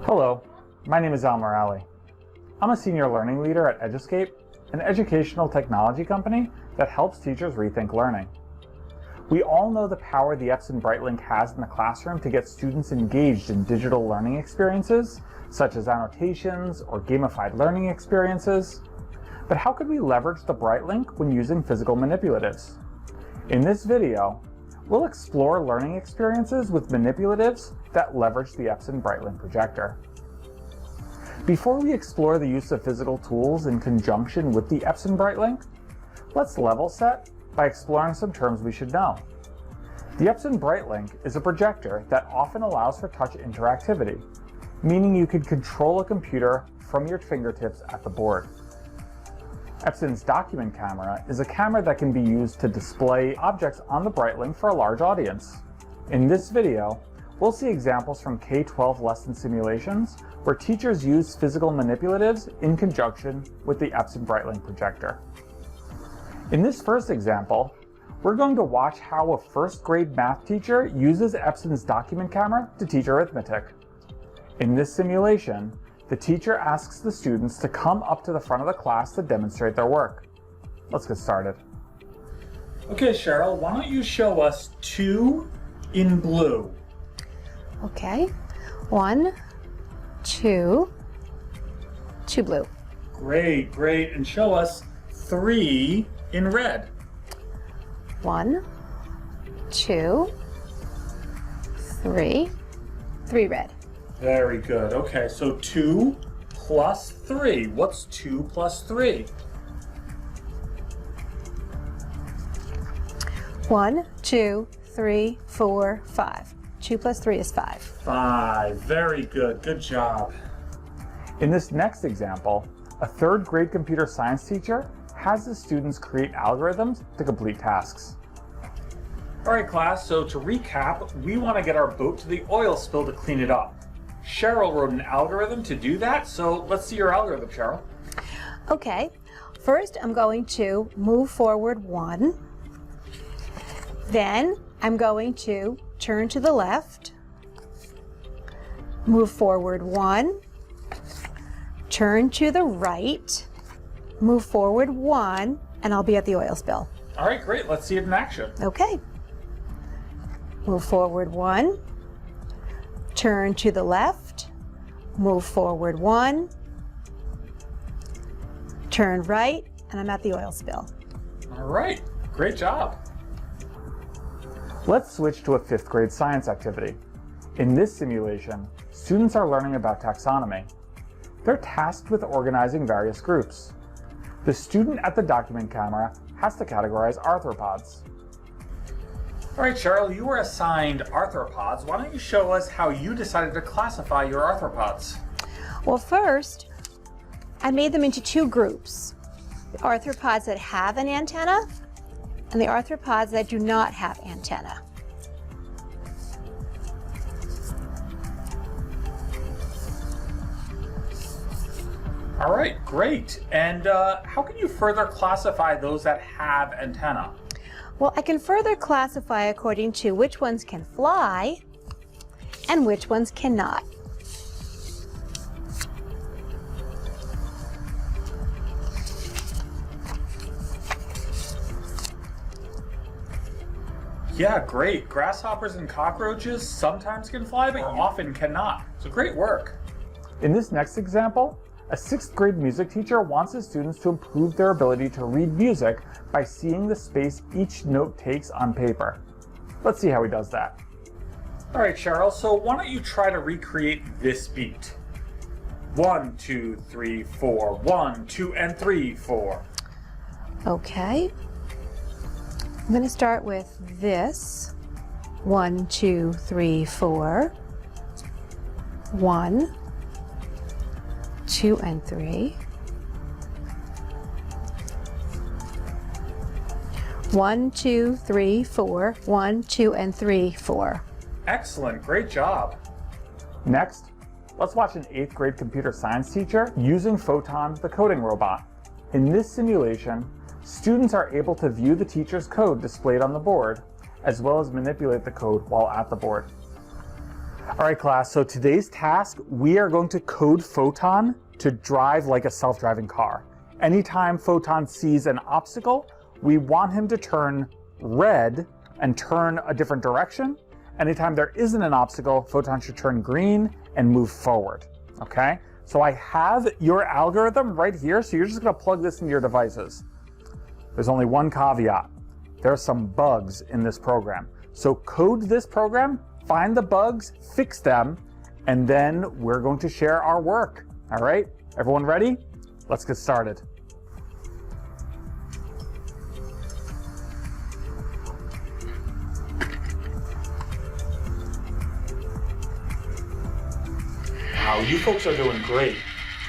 Hello, my name is Al Morali. I'm a senior learning leader at Eduscape, an educational technology company that helps teachers rethink learning. We all know the power the Epson Brightlink has in the classroom to get students engaged in digital learning experiences, such as annotations or gamified learning experiences. But how could we leverage the Brightlink when using physical manipulatives? In this video, we'll explore learning experiences with manipulatives that leverage the Epson Brightlink projector. Before we explore the use of physical tools in conjunction with the Epson Brightlink, let's level set by exploring some terms we should know. The Epson Brightlink is a projector that often allows for touch interactivity, meaning you could control a computer from your fingertips at the board. Epson's document camera is a camera that can be used to display objects on the Brightlink for a large audience. In this video, we'll see examples from K-12 lesson simulations where teachers use physical manipulatives in conjunction with the Epson Brightlink projector. In this first example, we're going to watch how a first grade math teacher uses Epson's document camera to teach arithmetic. In this simulation, the teacher asks the students to come up to the front of the class to demonstrate their work. Let's get started. Okay, Cheryl, why don't you show us 2 in blue? Okay, 1, 2, 2 blue. Great. And show us 3 in red. 1, 2, 3, 3 red. Very good. Okay, so 2 plus 3. What's 2 plus 3? 1, 2, 3, 4, 5. 2 plus 3 is 5. 5. Very good. Good job. In this next example, a 3rd grade computer science teacher has the students create algorithms to complete tasks. All right, class, so to recap, we want to get our boat to the oil spill to clean it up. Cheryl wrote an algorithm to do that, so let's see your algorithm, Cheryl. Okay, first I'm going to move forward 1. Then I'm going to turn to the left, move forward 1, turn to the right, move forward 1, and I'll be at the oil spill. All right, great. Let's see it in action. Okay. Move forward 1, turn to the left, move forward 1, turn right, and I'm at the oil spill. All right, great job. Let's switch to a 5th grade science activity. In this simulation, students are learning about taxonomy. They're tasked with organizing various groups. The student at the document camera has to categorize arthropods. All right, Cheryl, you were assigned arthropods. Why don't you show us how you decided to classify your arthropods? Well, first, I made them into 2 groups. The arthropods that have an antenna and the arthropods that do not have antenna. All right, great. And how can you further classify those that have antenna? Well, I can further classify according to which ones can fly and which ones cannot. Yeah, great. Grasshoppers and cockroaches sometimes can fly, but often cannot. So great work. In this next example, a 6th grade music teacher wants his students to improve their ability to read music by seeing the space each note takes on paper. Let's see how he does that. All right, Cheryl, so why don't you try to recreate this beat? 1, 2, 3, 4. 1, 2, and 3, 4. Okay. I'm going to start with this. 1, 2, 3, 4. 1, 2, and 3. 1, 2, 3, 4. 1, 2, and 3, 4. Excellent, great job. Next, let's watch an 8th grade computer science teacher using Photon, the coding robot. In this simulation, students are able to view the teacher's code displayed on the board, as well as manipulate the code while at the board. All right, class, so today's task, we are going to code Photon to drive like a self-driving car. Anytime Photon sees an obstacle, we want him to turn red and turn a different direction. Anytime there isn't an obstacle, Photon should turn green and move forward, okay? So I have your algorithm right here, so you're just gonna plug this into your devices. There's only one caveat. There are some bugs in this program. So code this program, find the bugs, fix them, and then we're going to share our work, all right? Everyone ready? Let's get started. Wow, you folks are doing great.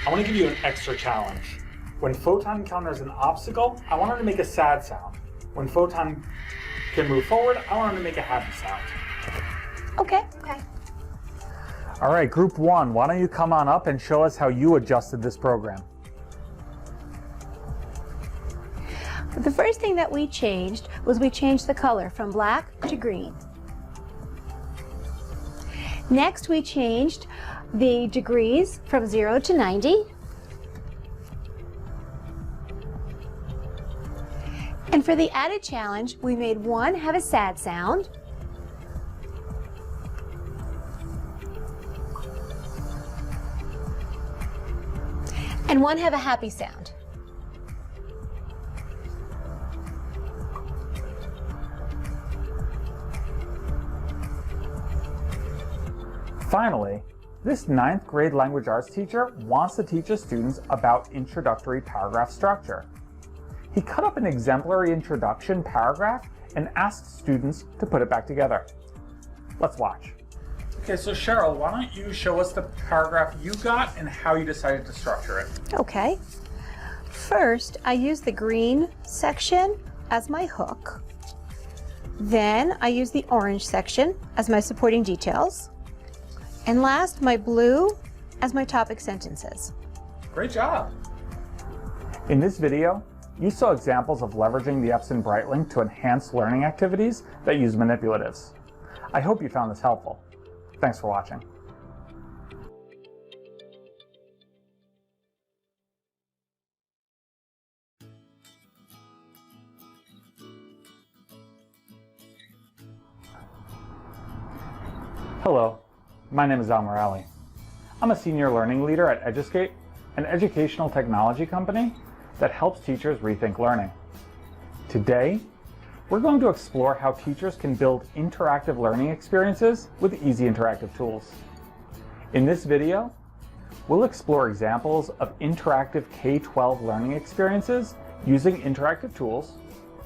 I want to give you an extra challenge. When Photon encounters an obstacle, I want him to make a sad sound. When Photon can move forward, I want him to make a happy sound. Okay. All right, group one, why don't you come on up and show us how you adjusted this program? The first thing that we changed was we changed the color from black to green. Next, we changed the degrees from 0 to 90. And for the added challenge, we made one have a sad sound, and one have a happy sound. Finally, this 9th grade language arts teacher wants to teach his students about introductory paragraph structure. He cut up an exemplary introduction paragraph and asked students to put it back together. Let's watch. Okay, so Cheryl, why don't you show us the paragraph you got and how you decided to structure it? Okay. First, I used the green section as my hook. Then I used the orange section as my supporting details. And last, my blue as my topic sentences. Great job! In this video, you saw examples of leveraging the Epson Brightlink to enhance learning activities that use manipulatives. I hope you found this helpful. Thanks for watching. Hello. My name is Almar Ali. I'm a senior learning leader at Eduscape, an educational technology company that helps teachers rethink learning. Today, we're going to explore how teachers can build interactive learning experiences with easy interactive tools. In this video, we'll explore examples of interactive K-12 learning experiences using interactive tools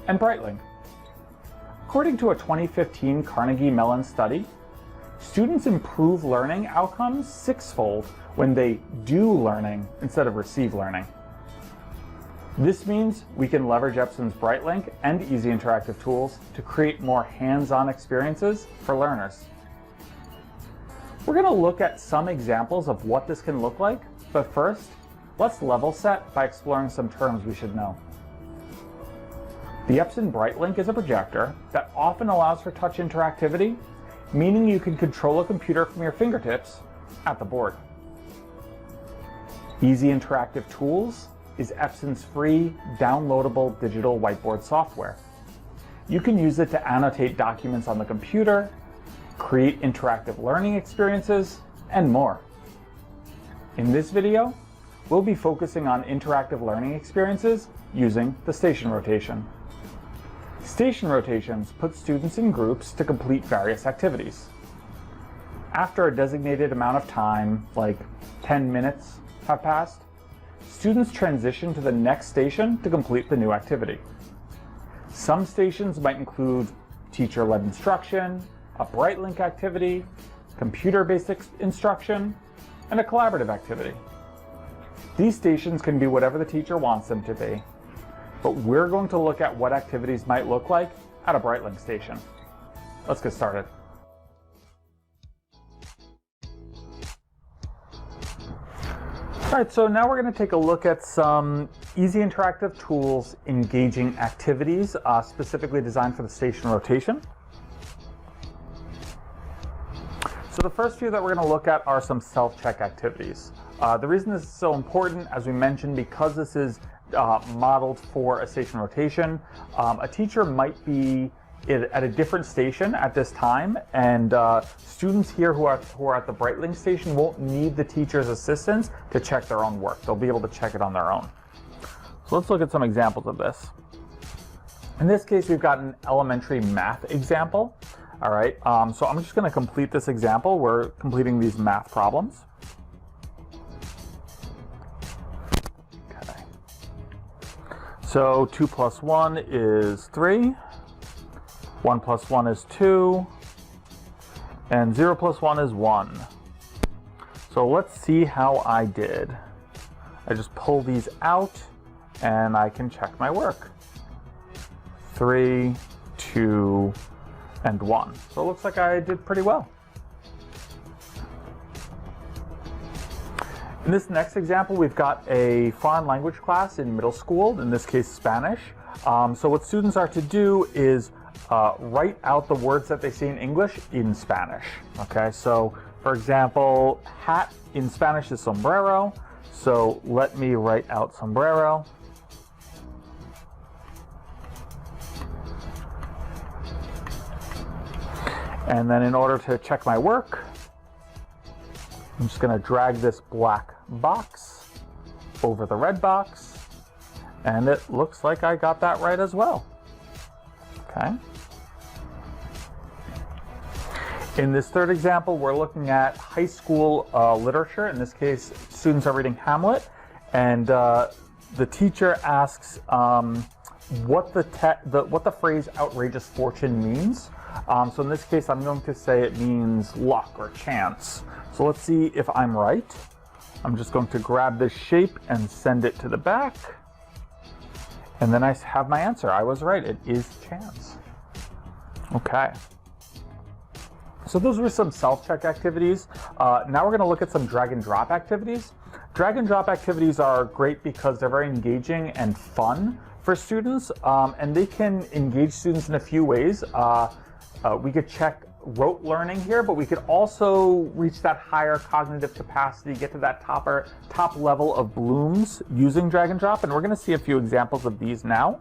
and Brightlink. According to a 2015 Carnegie Mellon study, students improve learning outcomes 6-fold when they do learning instead of receive learning. This means we can leverage Epson's Brightlink and easy interactive tools to create more hands-on experiences for learners. We're going to look at some examples of what this can look like, but first, let's level set by exploring some terms we should know. The Epson Brightlink is a projector that often allows for touch interactivity, meaning you can control a computer from your fingertips at the board. Easy Interactive Tools is Epson's free, downloadable digital whiteboard software. You can use it to annotate documents on the computer, create interactive learning experiences, and more. In this video, we'll be focusing on interactive learning experiences using the station rotation. Station rotations put students in groups to complete various activities. After a designated amount of time, like 10 minutes, have passed, students transition to the next station to complete the new activity. Some stations might include teacher-led instruction, a Brightlink activity, computer-based instruction, and a collaborative activity. These stations can be whatever the teacher wants them to be, but we're going to look at what activities might look like at a Brightlink station. Let's get started. All right, so now we're going to take a look at some easy interactive tools engaging activities specifically designed for the station rotation. So the first few that we're going to look at are some self-check activities. The reason this is so important, as we mentioned, because this is modeled for a station rotation, a teacher might be at a different station at this time, and students here who are at the Brightlink station won't need the teacher's assistance to check their own work. They'll be able to check it on their own. So let's look at some examples of this. In this case, we've got an elementary math example. All right, so I'm just going to complete this example. We're completing these math problems. Okay. So 2 plus 1 is 3. 1 plus 1 is 2. And 0 plus 1 is 1. So let's see how I did. I just pull these out and I can check my work. 3, 2, and 1. So it looks like I did pretty well. In this next example, we've got a foreign language class in middle school, in this case Spanish. So what students are to do is write out the words that they say in English in Spanish. Okay, so for example, hat in Spanish is sombrero. So let me write out sombrero. And then in order to check my work, I'm just going to drag this black box over the red box, and it looks like I got that right as well. Okay. In this third example, we're looking at high school literature. In this case, students are reading Hamlet, and the teacher asks what the phrase outrageous fortune means. So in this case, I'm going to say it means luck or chance. So let's see if I'm right. I'm just going to grab this shape and send it to the back. And then I have my answer. I was right. It is chance. Okay. So those were some self-check activities. Now we're going to look at some drag and drop activities. Drag and drop activities are great because they're very engaging and fun for students, and they can engage students in a few ways. We could check rote learning here, but we could also reach that higher cognitive capacity, get to that top level of blooms using drag and drop, and we're going to see a few examples of these now.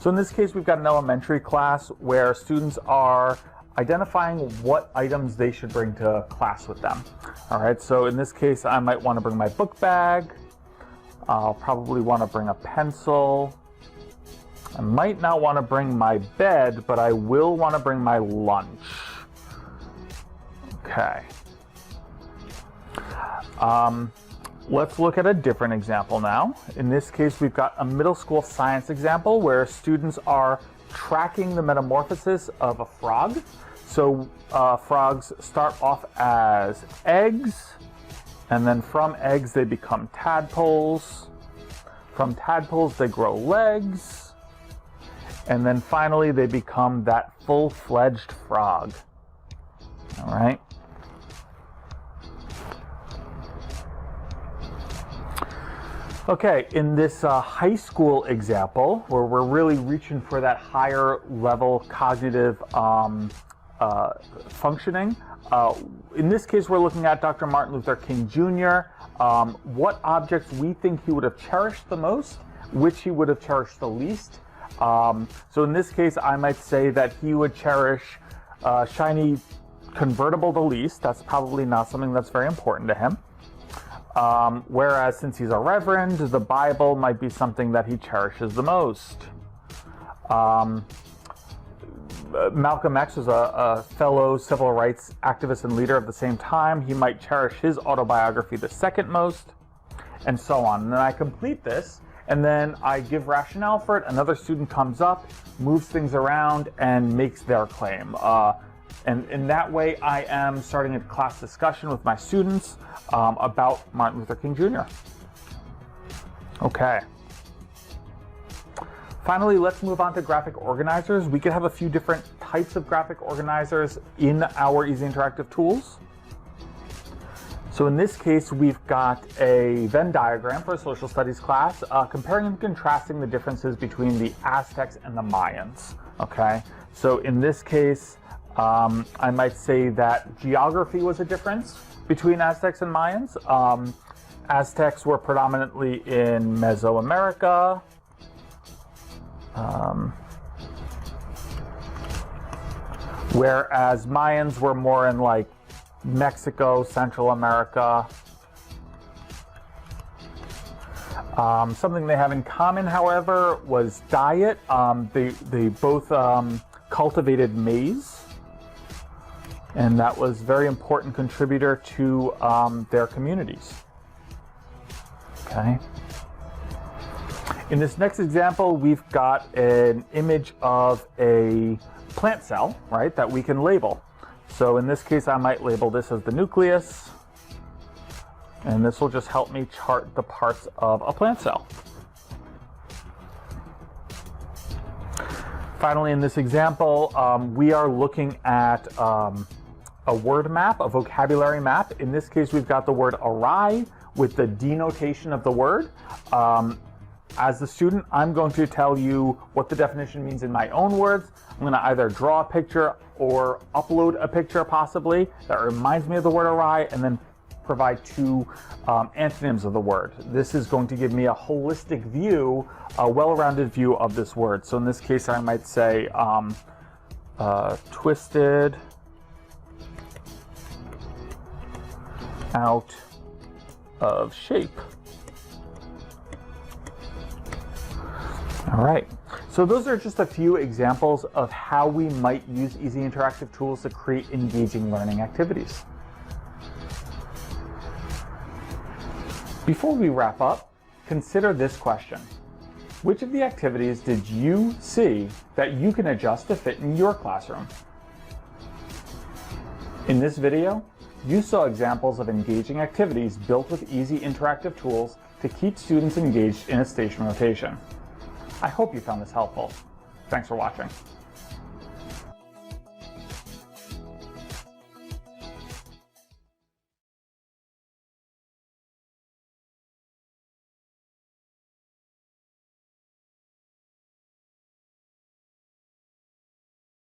So in this case, we've got an elementary class where students are identifying what items they should bring to class with them. All right, so in this case, I might want to bring my book bag. I'll probably want to bring a pencil. I might not want to bring my bed, but I will want to bring my lunch. Okay. Let's look at a different example now. In this case, we've got a middle school science example where students are tracking the metamorphosis of a frog. So frogs start off as eggs, and then from eggs they become tadpoles. From tadpoles they grow legs. And then finally, they become that full-fledged frog. All right. Okay, in this high school example, where we're really reaching for that higher level cognitive functioning, in this case, we're looking at Dr. Martin Luther King Jr., what objects we think he would have cherished the most, which he would have cherished the least. So in this case, I might say that he would cherish shiny convertible the least. That's probably not something that's very important to him. Whereas since he's a reverend, the Bible might be something that he cherishes the most. Malcolm X was a fellow civil rights activist and leader of the same time. He might cherish his autobiography the second most, and so on. And then I complete this, and then I give rationale for it. Another student comes up, moves things around, and makes their claim. And in that way, I am starting a class discussion with my students about Martin Luther King Jr. Okay. Finally, let's move on to graphic organizers. We could have a few different types of graphic organizers in our Easy Interactive tools. So in this case, we've got a Venn diagram for a social studies class, comparing and contrasting the differences between the Aztecs and the Mayans. Okay, so in this case, I might say that geography was a difference between Aztecs and Mayans. Aztecs were predominantly in Mesoamerica. Whereas Mayans were more in like Mexico, Central America. Something they have in common, however, was diet. They both cultivated maize, and that was a very important contributor to their communities. Okay. In this next example, we've got an image of a plant cell, right, that we can label. So in this case, I might label this as the nucleus, and this will just help me chart the parts of a plant cell. Finally, in this example, we are looking at a word map, a vocabulary map. In this case, we've got the word awry with the denotation of the word. As the student, I'm going to tell you what the definition means in my own words. I'm going to either draw a picture or upload a picture possibly that reminds me of the word awry, and then provide two antonyms of the word. This is going to give me a holistic view, a well-rounded view of this word. So in this case, I might say twisted out of shape. All right, so those are just a few examples of how we might use easy interactive tools to create engaging learning activities. Before we wrap up, consider this question. Which of the activities did you see that you can adjust to fit in your classroom? In this video, you saw examples of engaging activities built with easy interactive tools to keep students engaged in a station rotation. I hope you found this helpful. Thanks for watching.